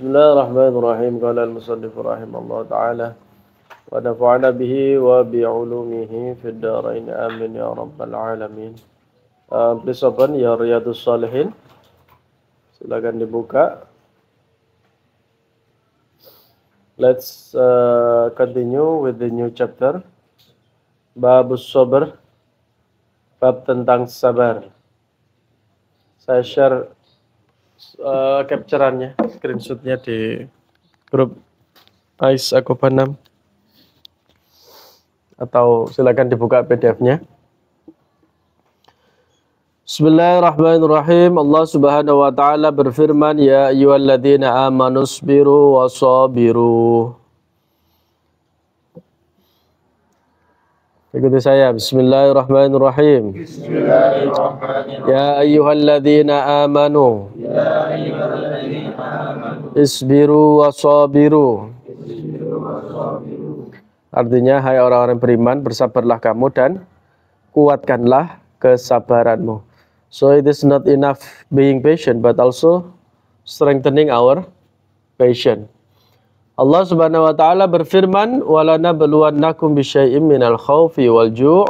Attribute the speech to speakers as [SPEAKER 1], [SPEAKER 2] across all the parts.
[SPEAKER 1] Bismillahirrahmanirrahim. Qala al-musannif rahimallahu ta'ala wa nafa'ana bihi wa bi'ulumihi fid dharain amin ya rabbal alamin. Please open ya Riyadhus Shalihin. Silakan dibuka. Let's continue with the new chapter. Babus Sabr. Bab tentang sabar. Saya share capture-annya, screenshot-nya di grup AIS Akobanam, atau silakan dibuka PDF-nya. Bismillahirrahmanirrahim. Allah Subhanahu wa taala berfirman, ya ayyuhalladzina amanu sabiru wa sabiru. Ikuti saya. Bismillahirrahmanirrahim. Bismillahirrahmanirrahim. Ya ayyuhalladzina amanu. Ya ayyuhalladzina amanu. Isbiru wa sabiru. Isbiru wa sabiru. Artinya, hai orang-orang beriman, bersabarlah kamu dan kuatkanlah kesabaranmu. So it is not enough being patient, but also strengthening our patience. Allah Subhanahu wa taala berfirman, "Walanabluwannakum bisyai'im minal khaufi wal ju'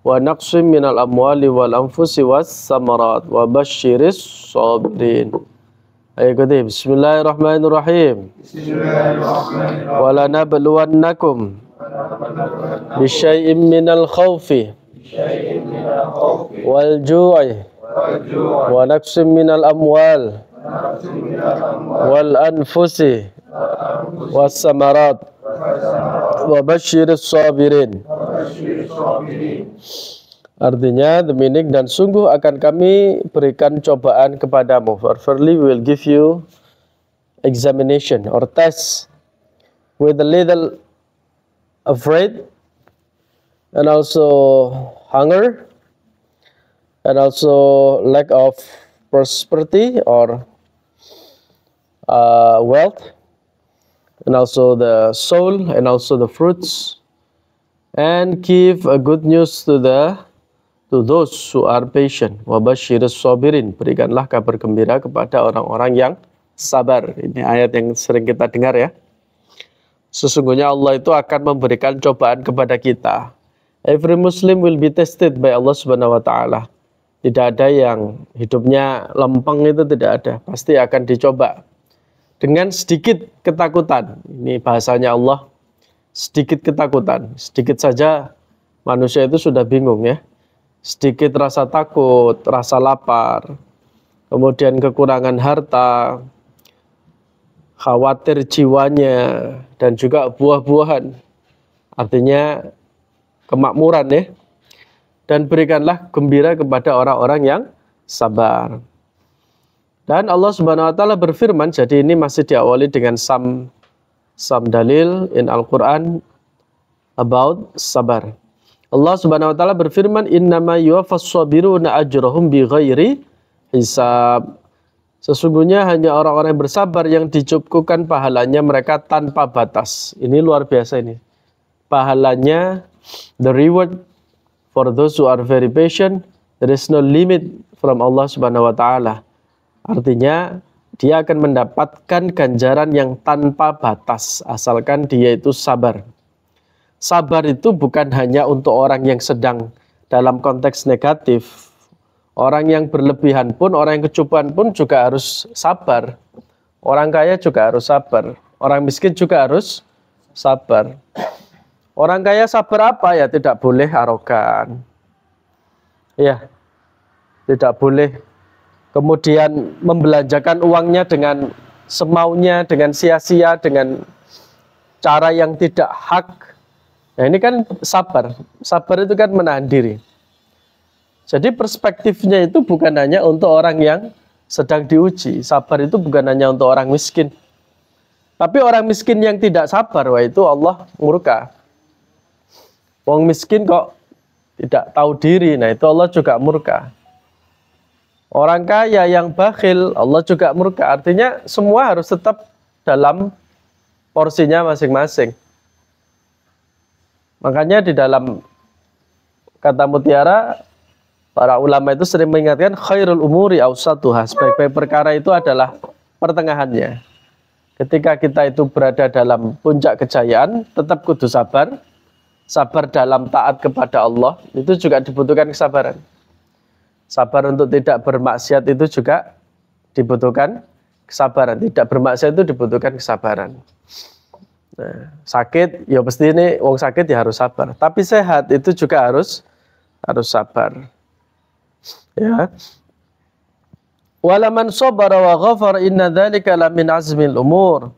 [SPEAKER 1] wa naqsim minal amwali wal anfusi was samarat wa basyiris sabirin." Ayo ikuti. Bismillahirrahmanirrahim. Bismillahirrahmanirrahim. Walanabluwannakum bisyai'im minal khaufi wal ju'i wa naqsim minal amwal wal anfusi wassamarat wa basyiris sabirin. Artinya, the meaning, dan sungguh akan kami berikan cobaan kepadamu. For surely we will give you examination or test with a little afraid and also hunger and also lack of prosperity or wealth, and also the soul, and also the fruits, and give a good news to those who are patient. Wa basyiris sabirin. Berikanlah kabar gembira kepada orang-orang yang sabar. Ini ayat yang sering kita dengar ya. Sesungguhnya Allah itu akan memberikan cobaan kepada kita. Every Muslim will be tested by Allah Subhanahu wa taala. Tidak ada yang hidupnya lempeng, itu tidak ada. Pasti akan dicoba dengan sedikit ketakutan. Ini bahasanya Allah, sedikit ketakutan. Sedikit saja manusia itu sudah bingung ya. Sedikit rasa takut, rasa lapar, kemudian kekurangan harta, khawatir jiwanya, dan juga buah-buahan. Artinya kemakmuran ya. Dan berikanlah gembira kepada orang-orang yang sabar. Dan Allah Subhanahu wa taala berfirman, jadi ini masih diawali dengan some dalil in Al-Qur'an about sabar. Allah Subhanahu wa taala berfirman, innama yuwaffas sabiruna ajrahum bighairi hisab. Sesungguhnya hanya orang-orang yang bersabar yang dicukupkan pahalanya mereka tanpa batas. Ini luar biasa ini. Pahalanya, the reward for those who are very patient, there is no limit from Allah Subhanahu wa taala. Artinya, dia akan mendapatkan ganjaran yang tanpa batas, asalkan dia itu sabar. Sabar itu bukan hanya untuk orang yang sedang dalam konteks negatif. Orang yang berlebihan pun, orang yang kecupuan pun juga harus sabar. Orang kaya juga harus sabar. Orang miskin juga harus sabar. Orang kaya sabar apa ya? Tidak boleh arogan. Ya, tidak boleh kemudian membelanjakan uangnya dengan semaunya, dengan sia-sia, dengan cara yang tidak hak. Nah, ini kan sabar. Sabar itu kan menahan diri. Jadi perspektifnya itu bukan hanya untuk orang yang sedang diuji. Sabar itu bukan hanya untuk orang miskin. Tapi orang miskin yang tidak sabar, wah itu Allah murka. Orang miskin kok tidak tahu diri, nah itu Allah juga murka. Orang kaya yang bakhil, Allah juga murka. Artinya semua harus tetap dalam porsinya masing-masing. Makanya di dalam kata mutiara, para ulama itu sering mengingatkan khairul umuri awsatuha, sebaik-baik perkara itu adalah pertengahannya. Ketika kita itu berada dalam puncak kejayaan, tetap kudu sabar. Sabar dalam taat kepada Allah, itu juga dibutuhkan kesabaran. Sabar untuk tidak bermaksiat itu juga dibutuhkan kesabaran. Tidak bermaksiat itu dibutuhkan kesabaran. Nah, sakit, ya pasti ini wong sakit ya harus sabar. Tapi sehat itu juga harus sabar. Ya. Walaman sabara wa ghafara inna dzalika lamin azmil umur.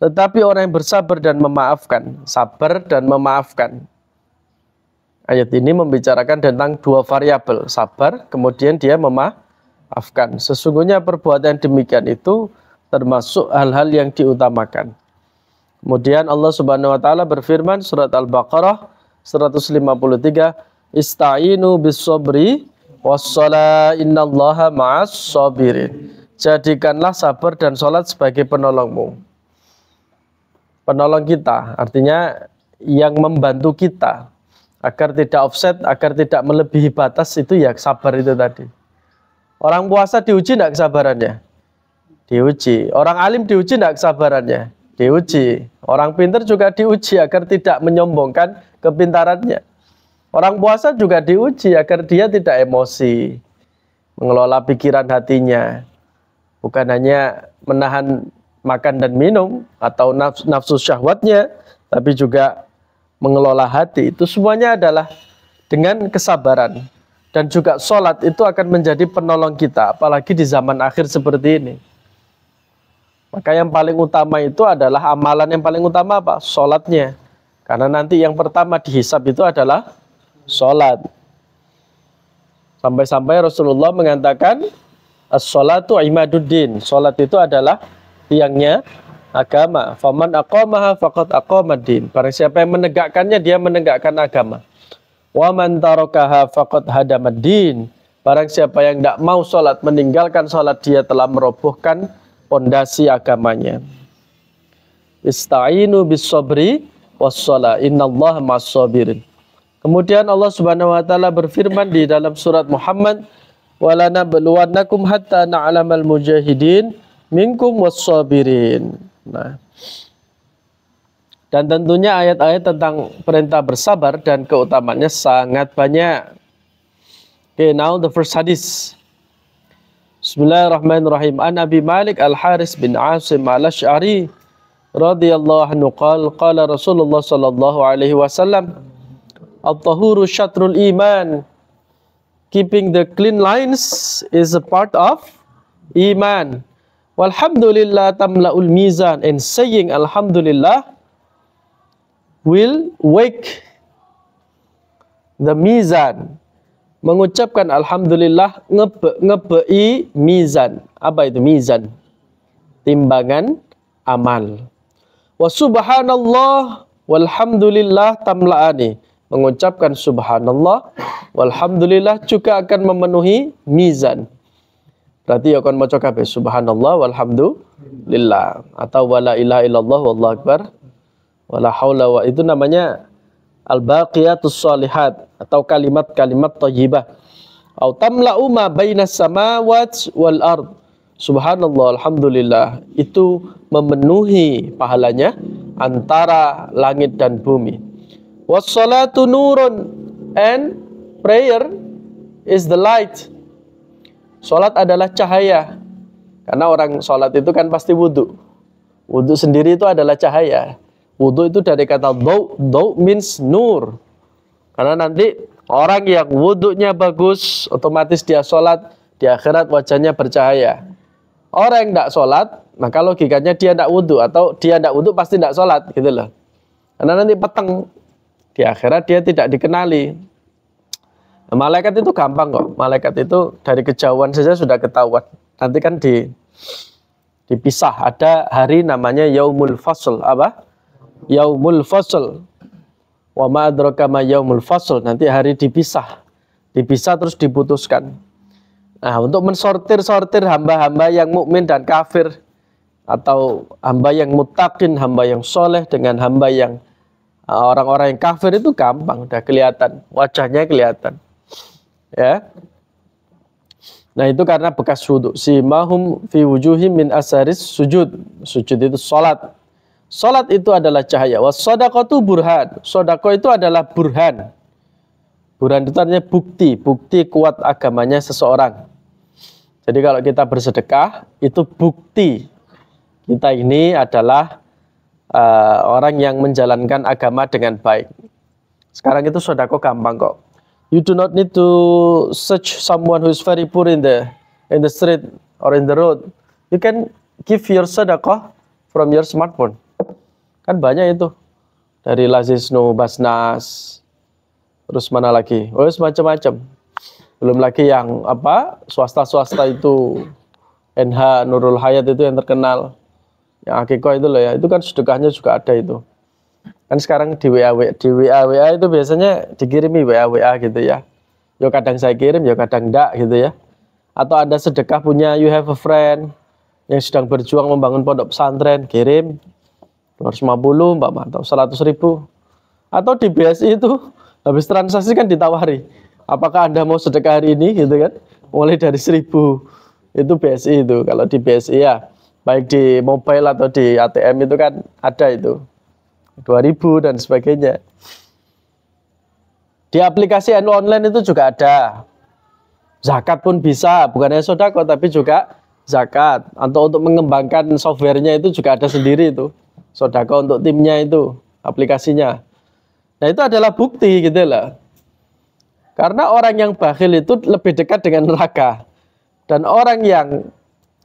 [SPEAKER 1] Tetapi orang yang bersabar dan memaafkan, sabar dan memaafkan. Ayat ini membicarakan tentang dua variabel, sabar, kemudian dia memaafkan. Sesungguhnya perbuatan demikian itu termasuk hal-hal yang diutamakan. Kemudian Allah Subhanahu wa taala berfirman surat Al-Baqarah 153, Ista'inu bis-sabri was-shalah innallaha ma'as sabirin. Jadikanlah sabar dan salat sebagai penolongmu. Penolong kita, artinya yang membantu kita agar tidak offset, agar tidak melebihi batas, itu ya sabar itu tadi. Orang puasa diuji tidak kesabarannya? Diuji. Orang alim diuji tidak kesabarannya? Diuji. Orang pintar juga diuji agar tidak menyombongkan kepintarannya. Orang puasa juga diuji agar dia tidak emosi, mengelola pikiran hatinya, bukan hanya menahan makan dan minum atau nafsu syahwatnya, tapi juga mengelola hati. Itu semuanya adalah dengan kesabaran. Dan juga sholat itu akan menjadi penolong kita, apalagi di zaman akhir seperti ini. Maka yang paling utama itu adalah amalan yang paling utama apa? Sholatnya. Karena nanti yang pertama dihisab itu adalah sholat. Sampai-sampai Rasulullah mengatakan, as-sholatu imaduddin. Sholat itu adalah tiangnya agama. Faman aqamaha faqad aqamaddin. Barang siapa yang menegakkannya, dia menegakkan agama. Wa man tarakaha faqad hadamaddin. Barang siapa yang tidak mau sholat, meninggalkan sholat, dia telah merobohkan pondasi agamanya. Ista'inu bis-sabri was-shalah innallaha ma'as-sabirin. Kemudian Allah Subhanahu wa taala berfirman di dalam surat Muhammad, walanabluwannakum hatta na'lamal mujahidin minkum was-sabirin. Nah, dan tentunya ayat-ayat tentang perintah bersabar dan keutamaannya sangat banyak. Okay, now the first hadis. Bismillahirrahmanirrahim. An Abi Malik Al-Haris bin Asim Al-Asy'ari radhiyallahu anhu qala Rasulullah sallallahu alaihi wasallam, at-tahuru syatrul iman. Keeping the clean lines is a part of iman. Walhamdulillah tamla'ul mizan. And saying alhamdulillah will wake the mizan. Mengucapkan alhamdulillah ngebei mizan. Apa itu mizan? Timbangan amal. Wa subhanallah walhamdulillah tamla'ani. Mengucapkan subhanallah walhamdulillah juga akan memenuhi mizan. Berarti akan maca kabeh subhanallah walhamdulillah atau wala ilaha illallah wallahu akbar wala haula wa, itu namanya al-baqiyatus shalihat atau kalimat-kalimat thayyibah. Au tamla'u ma bainas samawati wal ard. Subhanallah alhamdulillah, itu memenuhi pahalanya antara langit dan bumi. Wassalatu nurun, and prayer is the light. Salat adalah cahaya. Karena orang salat itu kan pasti wudu. Wudu sendiri itu adalah cahaya. Wudu itu dari kata daw. Daw means nur. Karena nanti orang yang wudunya bagus, otomatis dia sholat, di akhirat wajahnya bercahaya. Orang yang tidak sholat, maka logikanya dia tidak wudu, atau dia tidak wudu pasti tidak sholat, gitu loh. Karena nanti peteng, di akhirat dia tidak dikenali. Nah, malaikat itu gampang kok. Malaikat itu dari kejauhan saja sudah ketahuan. Nanti kan dipisah. Ada hari namanya Yaumul Fasl. Apa? Yaumul Fasl. Wa ma adraka ma yaumul fasl. Nanti hari dipisah. Dipisah terus diputuskan. Nah, untuk mensortir-sortir hamba-hamba yang mukmin dan kafir, atau hamba yang muttaqin, hamba yang soleh dengan hamba yang Orang-orang yang kafir itu gampang, udah kelihatan, wajahnya kelihatan. Ya. Nah, itu karena bekas wudhu. Simahum fi wujuhim min asaris sujud. Sujud itu salat. Salat itu adalah cahaya. Was shadaqatu burhan. Sedekah itu adalah burhan. Burhan itu artinya bukti, bukti kuat agamanya seseorang. Jadi kalau kita bersedekah, itu bukti kita ini adalah orang yang menjalankan agama dengan baik. Sekarang itu sedekah gampang kok. You do not need to search someone who is very poor in the street or in the road. You can give your sedekah from your smartphone. Kan banyak itu. Dari Lazisnu, Basnas, terus mana lagi? Oh, semacam-macam. Belum lagi yang apa? Swasta-swasta itu, NH, Nurul Hayat itu yang terkenal. Yang Akikoh itu loh ya, itu kan sedekahnya juga ada itu. Kan sekarang di WA itu biasanya dikirimi WA gitu ya. Ya kadang saya kirim, ya kadang enggak gitu ya. Atau ada sedekah punya you have a friend yang sedang berjuang membangun pondok pesantren, kirim 250 atau 100.000. Atau di BSI itu habis transaksi kan ditawari, apakah Anda mau sedekah hari ini gitu kan. Mulai dari 1.000 itu BSI itu. Kalau di BSI ya, baik di mobile atau di ATM itu kan ada itu 2.000 dan sebagainya. Di aplikasi online itu juga ada. Zakat pun bisa, bukan hanya sedekah tapi juga zakat. Atau untuk mengembangkan softwarenya itu juga ada sendiri itu. Sedekah untuk timnya itu, aplikasinya. Nah, itu adalah bukti gitu lah. Karena orang yang bakhil itu lebih dekat dengan neraka. Dan orang yang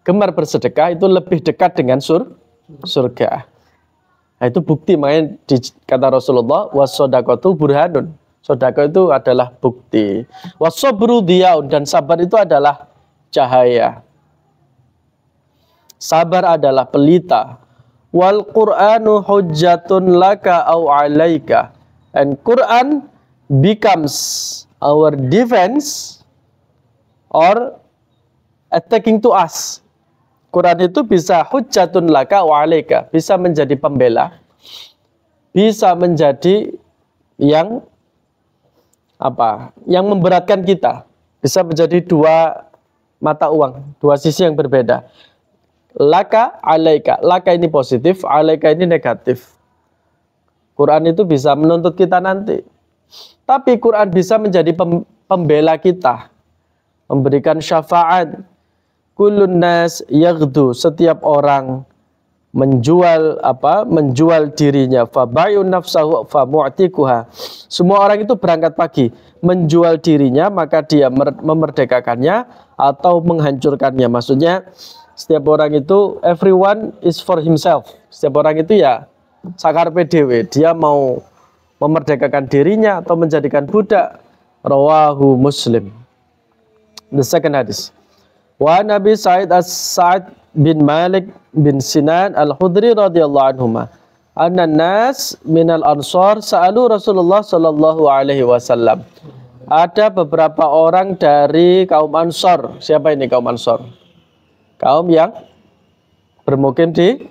[SPEAKER 1] gemar bersedekah itu lebih dekat dengan surga. Nah, itu bukti, makanya kata Rasulullah, was-shadaqatu burhanun. Sedekah itu adalah bukti. Was-sabru diyaun, dan sabar itu adalah cahaya. Sabar adalah pelita. Wal Qur'anu hujjatun laka au 'alaika. And Quran becomes our defense or attacking to us. Quran itu bisa hujjatun laka wa 'alaika, bisa menjadi pembela, bisa menjadi yang apa? Yang memberatkan kita. Bisa menjadi dua mata uang, dua sisi yang berbeda. Laka, 'alaika. Laka ini positif, 'alaika ini negatif. Quran itu bisa menuntut kita nanti. Tapi Quran bisa menjadi pembela kita, memberikan syafaat. Kullun nas yaghdu, setiap orang menjual menjual dirinya, fabayun nafsahu famu'tikuha. Semua orang itu berangkat pagi menjual dirinya, maka dia memerdekakannya atau menghancurkannya. Maksudnya setiap orang itu, everyone is for himself. Setiap orang itu ya sakar PDW, dia mau memerdekakan dirinya atau menjadikan budak. Rawahu Muslim. The second hadis. Wa Nabi Sa'id As-Sa'id bin Malik bin Sinan Al-Khudri radhiyallahu anhuma anna nas minal ansar sa'alu Rasulullah sallallahu alaihi wasallam. Ada beberapa orang dari kaum Ansor. Siapa ini kaum Ansor? Kaum yang bermukim di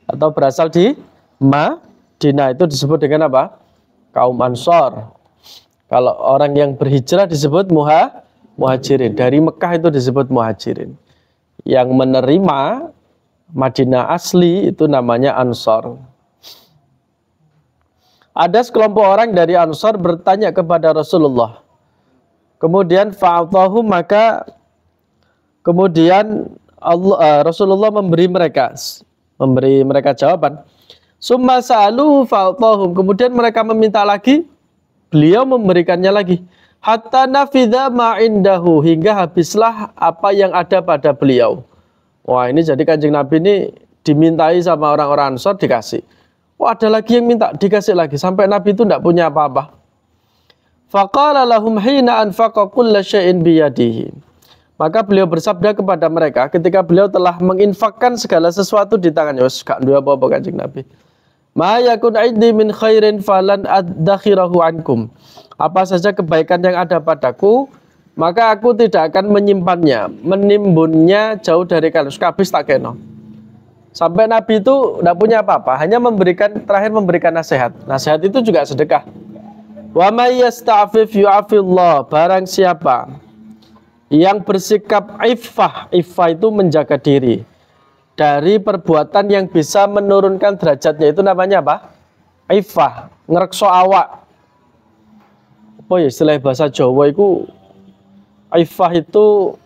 [SPEAKER 1] atau berasal di Madinah, itu disebut dengan apa? Kaum Ansor. Kalau orang yang berhijrah disebut muhajirin. Dari Mekah itu disebut muhajirin. Yang menerima Madinah asli itu namanya Ansor. Ada sekelompok orang dari Ansor bertanya kepada Rasulullah. Kemudian fa'atahu, maka kemudian Rasulullah memberi mereka jawaban. Summa sa'aluhu fa'atahum, kemudian mereka meminta lagi, beliau memberikannya lagi. Hatta nafidha ma'indahu, hingga habislah apa yang ada pada beliau. Wah, ini jadi Kanjeng Nabi ini dimintai sama orang-orang Ansor, dikasih. Wah, ada lagi yang minta, dikasih lagi. Sampai Nabi itu tidak punya apa-apa. Faqala lahum hina anfaqa kulla syai'in biyadihi. Maka beliau bersabda kepada mereka ketika beliau telah menginfakkan segala sesuatu di tangannya. Wes gak duwe apa-apa Kanjeng Nabi. Ma yakun indi min khairin falan addakhirahu ankum. Apa saja kebaikan yang ada padaku, maka aku tidak akan menyimpannya, menimbunnya jauh dari kalian. Kabis tak kena. Sampai Nabi itu tidak punya apa-apa, hanya terakhir memberikan nasihat. Nasihat itu juga sedekah. Wa may yasta'fif yu'afillah. Barang siapa yang bersikap iffah, iffah itu menjaga diri dari perbuatan yang bisa menurunkan derajatnya, itu namanya apa? Iffah, ngerekso awak. Apa ya istilah bahasa Jawa itu? Iffah itu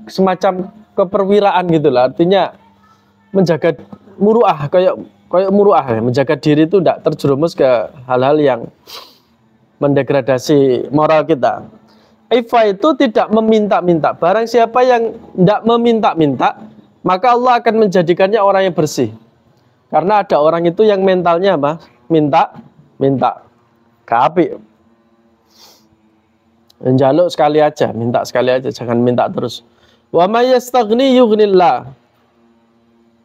[SPEAKER 1] semacam keperwiraan gitu lah, artinya menjaga muruah, kayak muruah ya. Menjaga diri itu tidak terjerumus ke hal-hal yang mendegradasi moral kita. Iffah itu tidak meminta-minta. Barang siapa yang tidak meminta-minta, maka Allah akan menjadikannya orang yang bersih. Karena ada orang itu yang mentalnya apa? Minta kapi. Menjaluk sekali aja, minta sekali aja, jangan minta terus. Wa may yastaghni yughnillah.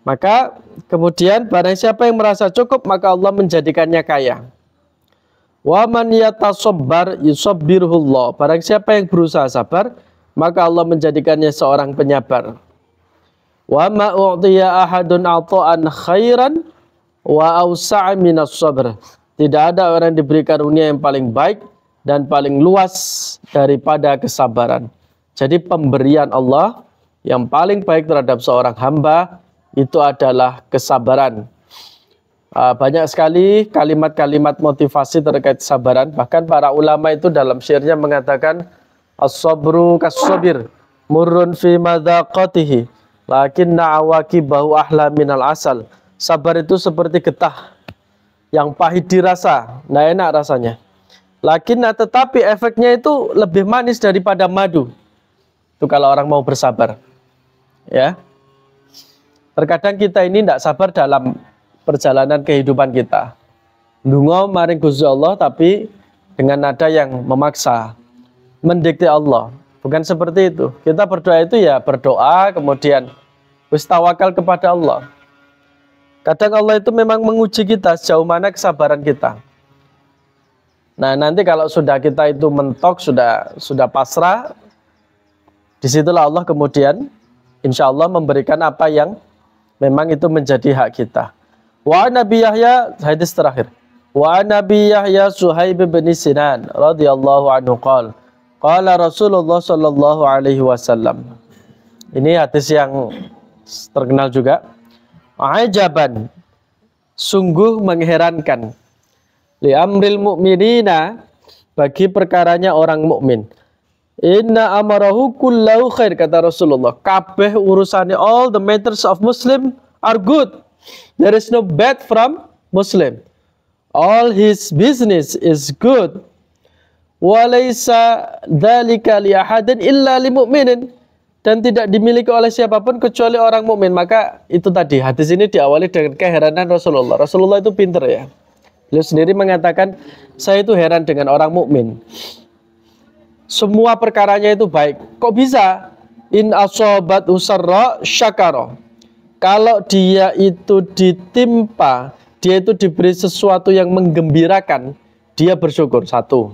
[SPEAKER 1] Maka kemudian barang siapa yang merasa cukup, maka Allah menjadikannya kaya. Wa man yatasabbar yusabbirullah. Barang siapa yang berusaha sabar, maka Allah menjadikannya seorang penyabar. Wa ma u'tiya ahadun ata'an khairan wa awsa'a minas sabr. Tidak ada orang yang diberi karunia yang paling baik dan paling luas daripada kesabaran. Jadi pemberian Allah yang paling baik terhadap seorang hamba itu adalah kesabaran. Banyak sekali kalimat-kalimat motivasi terkait kesabaran. Bahkan para ulama itu dalam syairnya mengatakan as-sabru kas-sabir murrun fi madaqatihi lakinna awaqibahu ahla minal asal. Sabar itu seperti getah yang pahit dirasa, nah enak rasanya. Tetapi efeknya itu lebih manis daripada madu. Itu kalau orang mau bersabar. Ya. Terkadang kita ini tidak sabar dalam perjalanan kehidupan kita. Dungo maring Gusti Allah tapi dengan nada yang memaksa. Mendikte Allah. Bukan seperti itu. Kita berdoa itu ya berdoa kemudian wis tawakal kepada Allah. Kadang Allah itu memang menguji kita sejauh mana kesabaran kita. Nah, nanti kalau sudah kita itu mentok, sudah pasrah, disitulah Allah kemudian insya Allah memberikan apa yang memang itu menjadi hak kita. Wa Nabi Yahya, hadis terakhir. Wa Nabi Yahya Suhaib bin Sinan radhiyallahu anhu qala Rasulullah sallallahu alaihi wasallam. Ini hadis yang terkenal juga. Ajaban, sungguh mengherankan. Li amril mu'minina, bagi perkaranya orang mukmin. Inna amarahu kullahu khair, kata Rasulullah. Kabeh urusannya, all the matters of Muslim are good. There is no bad from Muslim. All his business is good. Walaysa dhalika li ahadin illa li mu'minin. Dan tidak dimiliki oleh siapapun kecuali orang mukmin. Maka itu tadi, hadis ini diawali dengan keheranan Rasulullah. Rasulullah itu pintar ya. Beliau sendiri mengatakan, saya itu heran dengan orang mukmin. Semua perkaranya itu baik. Kok bisa? In asobat usarra syakara. Kalau dia itu ditimpa, dia itu diberi sesuatu yang menggembirakan, dia bersyukur. Satu.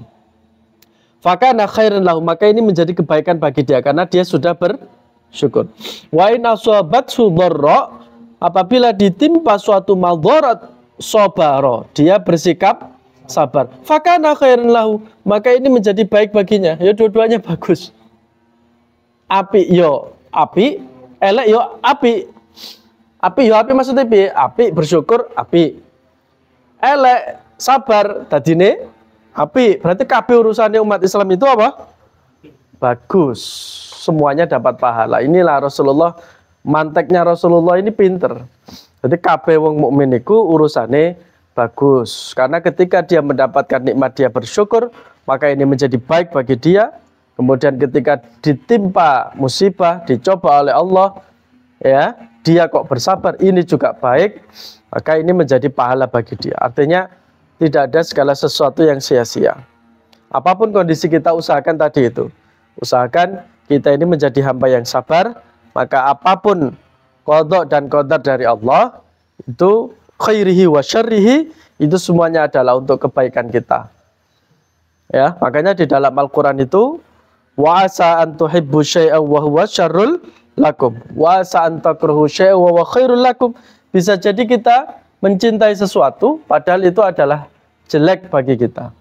[SPEAKER 1] Fakana khairan lahu, maka ini menjadi kebaikan bagi dia karena dia sudah bersyukur. Wa in asobathu dharra, apabila ditimpa suatu madharat, sabara, dia bersikap sabar. Fakana khairan lahu, maka ini menjadi baik baginya. Ya dua-duanya bagus. Api yo api, elek yo api. Api yo api maksudnya piye? Api bersyukur api. Elek sabar tadine api. Berarti kabeh urusannya umat Islam itu apa? Bagus. Semuanya dapat pahala. Inilah Rasulullah, manteknya Rasulullah ini pinter. Jadi kabeh wong mukmin iku urusane bagus. Karena ketika dia mendapatkan nikmat dia bersyukur, maka ini menjadi baik bagi dia. Kemudian ketika ditimpa musibah, dicoba oleh Allah, ya, dia kok bersabar, ini juga baik, maka ini menjadi pahala bagi dia. Artinya tidak ada segala sesuatu yang sia-sia. Apapun kondisi kita usahakan tadi itu. Usahakan kita ini menjadi hamba yang sabar, maka apapun qadha dan qadar dari Allah, itu khairihi wa syarrihi, itu semuanya adalah untuk kebaikan kita. Ya, makanya di dalam Al-Quran itu wa asa an tuhibbu syai'an wa huwa syarrul lakum wa sa'an takrahu syai'a wa khairul lakum. Bisa jadi kita mencintai sesuatu padahal itu adalah jelek bagi kita.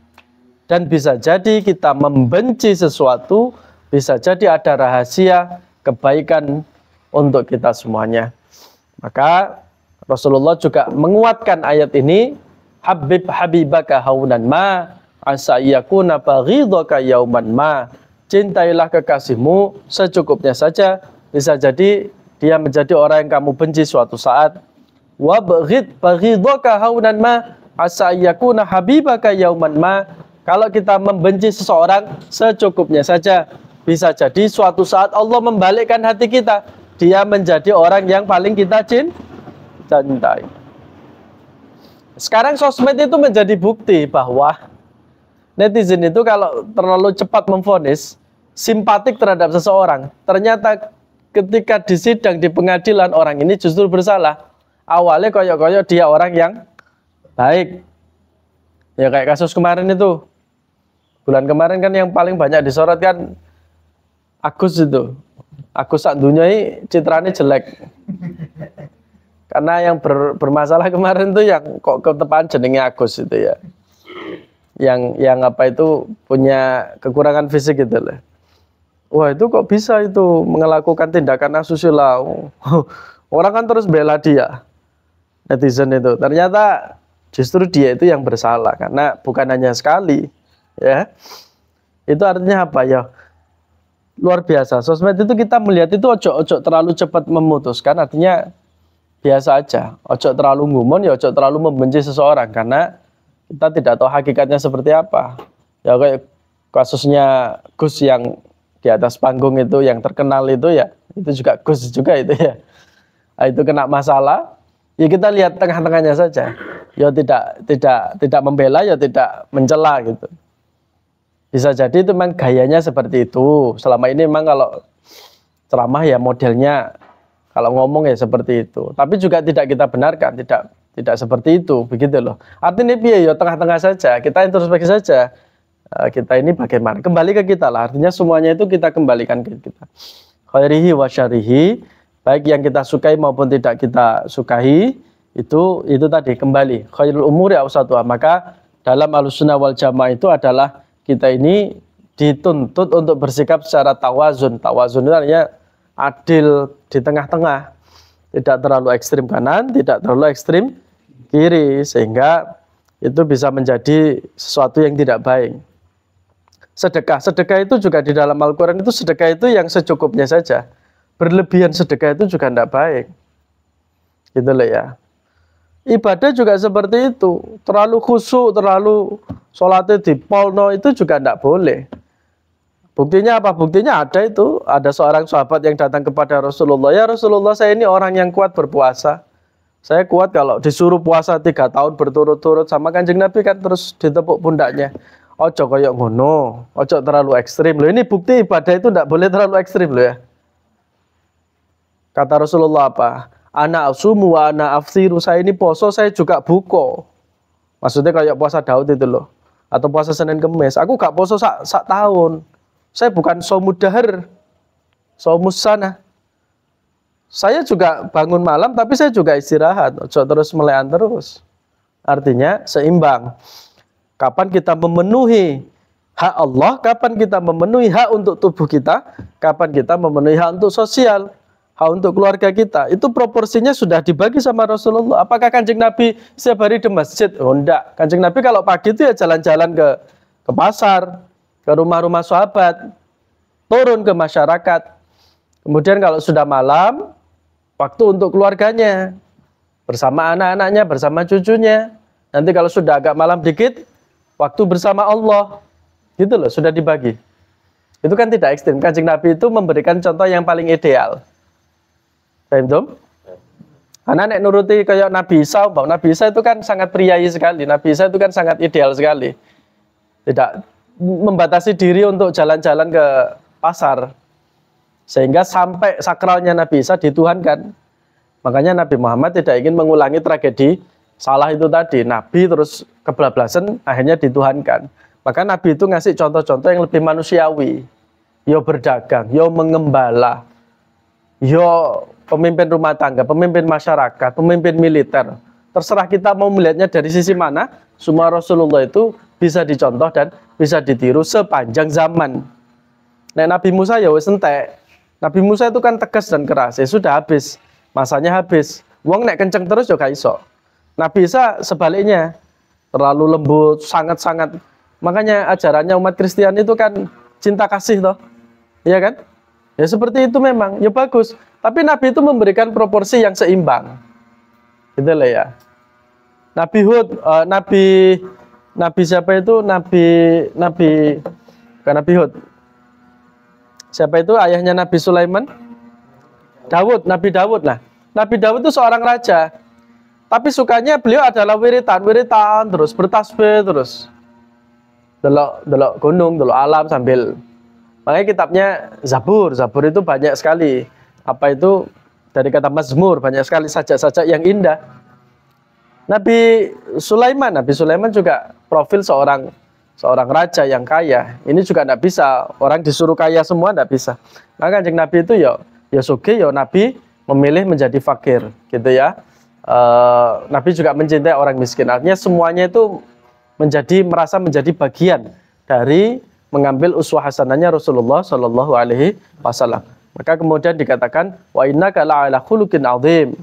[SPEAKER 1] Dan bisa jadi kita membenci sesuatu, bisa jadi ada rahasia kebaikan untuk kita semuanya. Maka Rasulullah juga menguatkan ayat ini, Habib habibaka haunan ma asa yakuna baghidaka yauman ma. Cintailah kekasihmu secukupnya saja, bisa jadi dia menjadi orang yang kamu benci suatu saat. Wa baghidaka haunan ma asa yakuna habibaka yauman ma. Kalau kita membenci seseorang secukupnya saja, bisa jadi suatu saat Allah membalikkan hati kita, dia menjadi orang yang paling kita cintai. Sekarang sosmed itu menjadi bukti bahwa netizen itu kalau terlalu cepat memvonis simpatik terhadap seseorang, ternyata ketika di sidang, di pengadilan, orang ini justru bersalah. Awalnya koyok-koyok dia orang yang baik. Ya kayak kasus kemarin itu. Bulan kemarin kan yang paling banyak disorot kan Agus itu. Agus sak dunia ini citranya jelek. Karena yang bermasalah kemarin tuh yang kok ketepaan jenenge Agus itu ya. Yang apa itu punya kekurangan fisik gitu loh. Wah itu kok bisa itu melakukan tindakan asusila. Orang kan terus bela dia. Netizen itu. Ternyata justru dia itu yang bersalah karena bukan hanya sekali. Ya, itu artinya apa ya? Luar biasa. Sosmed itu kita melihat itu ojo terlalu cepat memutuskan. Artinya biasa aja. Ojo terlalu ngumon, ya ojo terlalu membenci seseorang karena kita tidak tahu hakikatnya seperti apa. Ya kayak kasusnya Gus yang di atas panggung itu yang terkenal itu ya, itu juga Gus juga itu ya. Nah, itu kena masalah. Ya kita lihat tengah-tengahnya saja. Ya tidak membela, ya tidak mencela gitu. Bisa jadi itu memang gayanya seperti itu. Selama ini memang kalau ceramah ya modelnya kalau ngomong ya seperti itu. Tapi juga tidak kita benarkan, tidak seperti itu, begitu loh. Artinya ya tengah-tengah saja, kita introspeksi saja. Kita ini bagaimana? Kembali ke kita lah. Artinya semuanya itu kita kembalikan ke kita. Khairihi wa syarihi, baik yang kita sukai maupun tidak kita sukai, itu tadi kembali. Khairul umuri awsatuha. Maka dalam Ahlussunnah wal Jamaah itu adalah kita ini dituntut untuk bersikap secara tawazun. Tawazun itu artinya adil di tengah-tengah. Tidak terlalu ekstrim kanan, tidak terlalu ekstrim kiri. Sehingga itu bisa menjadi sesuatu yang tidak baik. Sedekah. Sedekah itu juga di dalam Al-Quran itu sedekah itu yang secukupnya saja. Berlebihan sedekah itu juga tidak baik. Gitu loh ya. Ibadah juga seperti itu. Terlalu khusyuk, terlalu sholatnya di polno itu juga tidak boleh. Buktinya apa? Buktinya ada itu. Ada seorang sahabat yang datang kepada Rasulullah. Ya Rasulullah, saya ini orang yang kuat berpuasa. Saya kuat kalau disuruh puasa 3 tahun berturut-turut. Sama Kanjeng Nabi kan terus ditepuk pundaknya. Ojo koyok ngono. Ojo terlalu ekstrim. Loh, ini bukti ibadah itu tidak boleh terlalu ekstrim loh ya. Kata Rasulullah apa? Ana asumu wa ana afsiru. Saya ini poso, saya juga buko. Maksudnya kayak puasa Daud itu loh. Atau puasa Senin Kemis. Aku gak poso sak tahun. Saya bukan somudahar. Somusana. Saya juga bangun malam, tapi saya juga istirahat. Ojo terus melean terus. Artinya seimbang. Kapan kita memenuhi hak Allah, kapan kita memenuhi hak untuk tubuh kita, kapan kita memenuhi hak untuk sosial, hak untuk keluarga kita. Itu proporsinya sudah dibagi sama Rasulullah. Apakah Kanjeng Nabi setiap hari di masjid? Oh enggak. Kanjeng Nabi kalau pagi itu ya jalan-jalan ke pasar, ke rumah-rumah sahabat, turun ke masyarakat. Kemudian kalau sudah malam, waktu untuk keluarganya, bersama anak-anaknya, bersama cucunya. Nanti kalau sudah agak malam dikit, waktu bersama Allah. Gitu loh, sudah dibagi. Itu kan tidak ekstrim. Kanjeng Nabi itu memberikan contoh yang paling ideal. Paham dong? Karena nek nuruti kayak Nabi Isa, Nabi Isa itu kan sangat priayi sekali. Nabi Isa itu kan sangat ideal sekali. Tidak membatasi diri untuk jalan-jalan ke pasar. Sehingga sampai sakralnya Nabi Isa dituhankan. Makanya Nabi Muhammad tidak ingin mengulangi tragedi salah itu tadi. Nabi terus kebablasan akhirnya dituhankan. Maka Nabi itu ngasih contoh-contoh yang lebih manusiawi. Yo berdagang, yo mengembala. yo pemimpin rumah tangga, pemimpin masyarakat, pemimpin militer. Terserah kita mau melihatnya dari sisi mana, semua Rasulullah itu bisa dicontoh dan bisa ditiru sepanjang zaman. Nah, Nabi Musa ya wis entek. Nabi Musa itu kan tegas dan keras, ya sudah habis. Masanya habis. Wong nek kenceng terus ya gak iso. Nabi Isa sebaliknya, terlalu lembut, sangat-sangat. Makanya ajarannya umat Kristiani itu kan cinta kasih toh. Iya kan? Ya seperti itu memang, ya bagus. Tapi Nabi itu memberikan proporsi yang seimbang. Gitu lah ya. Nabi Hud, Nabi siapa itu? Bukan Nabi Hud. Siapa itu ayahnya Nabi Sulaiman? Dawud, Nabi Dawud lah. Nabi Dawud itu seorang raja. Tapi sukanya beliau adalah wiritan terus, bertasbih terus. Delok gunung, delok alam sambil. Makanya kitabnya Zabur itu banyak sekali. Apa itu? Dari kata mazmur, banyak sekali sajak-sajak yang indah. Nabi Sulaiman juga profil seorang raja yang kaya. Ini juga tidak bisa, orang disuruh kaya semua tidak bisa. Maka Kanjeng Nabi itu ya sugih, ya Nabi memilih menjadi fakir, gitu ya. Nabi juga mencintai orang miskin. Artinya semuanya itu merasa menjadi bagian dari mengambil uswah hasanahnya Rasulullah Shallallahu Alaihi Wasallam. Maka kemudian dikatakan wa innaka la'ala khuluqin azim.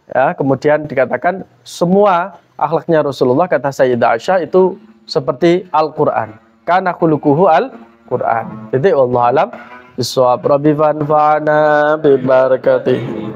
[SPEAKER 1] Ya, kemudian dikatakan semua akhlaknya Rasulullah, kata Sayyidah Aisyah, itu seperti Al-Quran. Kana khuluquhu Al-Quran. Jadi wallahu alam bisawab. Rabbi fanfa'na bi barakatihi.